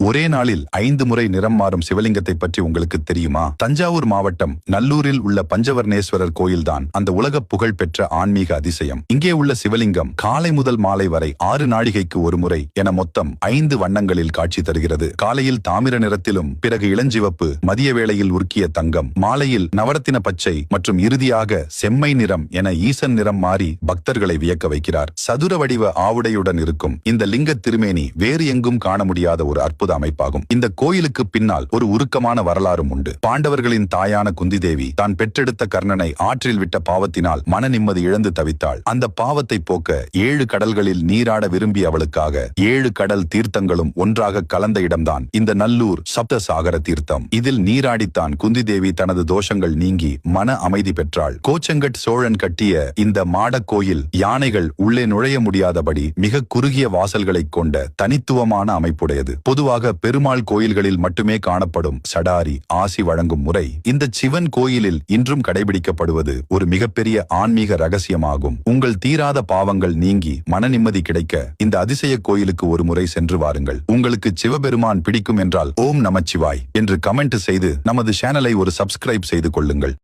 ஒரே நாளில் 5 முறை நிறம் மாறும் சிவலிங்கத்தை பற்றி உங்களுக்கு தெரியுமா? தஞ்சாவூர் மாவட்டம் நல்லூரில் உள்ள பஞ்சவர்ணேஸ்வரர் கோயில்தான் அந்த உலக புகழ் பெற்ற ஆன்மீக அதிசயம். இங்கே உள்ள சிவலிங்கம் காலை முதல் மாலை வரை 6 நாழிகைக்கு ஒரு முறை என மொத்தம் 5 வண்ணங்களில் காட்சி தருகிறது. காலையில் தாமிர நிறத்திலும், பிறகு இளஞ்சிவப்பு, மதிய வேளையில் உருக்கிய தங்கம், மாலையில் நவரத்தின பச்சை மற்றும் இறுதியாக செம்மை நிறம் என ஈசன் நிறம் மாறி பக்தர்களை வியக்க வைக்கிறார். சதுர வடிவ ஆவுடையுடன் இருக்கும் இந்த லிங்க திருமேனி வேறு எங்கும் காண முடியாத ஒரு அற்புத அமைப்பாகும். இந்த கோயிலுக்கு பின்னால் ஒரு உருக்கமான வரலாறும் உண்டு. பாண்டவர்களின் தாயான குந்தி தேவி தான் பெற்றெடுத்த கர்ணனை ஆற்றில் விட்ட பாவத்தினால் மன நிம்மதி இழந்து தவித்தாள். அந்த பாவத்தை போக்க 7 கடல்களில் நீராட விரும்பிய அவளுக்காக 7 கடல் தீர்த்தங்களும் ஒன்றாக கலந்த இடம்தான் இந்த நல்லூர் சப்த சாகர தீர்த்தம். இதில் நீராடித்தான் குந்தி தேவி தனது தோஷங்கள் நீங்கி மன அமைதி பெற்றாள். கோச்செங்கட் சோழன் கட்டிய இந்த மாடக் கோயில் யானைகள் உள்ளே நுழைய முடியாதபடி மிக குறுகிய வாசல்களை கொண்ட தனித்துவமான அமைப்புடையது. பொதுவாக பெருமாள் கோயில்களில் மட்டுமே காணப்படும் சடாரி ஆசி வழங்கும் முறை இந்த சிவன் கோயிலில் இன்றும் கடைபிடிக்கப்படுவது ஒரு மிகப்பெரிய ஆன்மீக ரகசியமாகும். உங்கள் தீராத பாவங்கள் நீங்கி மன நிம்மதி கிடைக்க இந்த அதிசய கோயிலுக்கு ஒரு முறை சென்று வாருங்கள். உங்களுக்கு சிவபெருமான் பிடிக்கும் என்றால் ஓம் நமச்சிவாய் என்று கமெண்ட் செய்து நமது சேனலை ஒரு சப்ஸ்கிரைப் செய்து கொள்ளுங்கள்.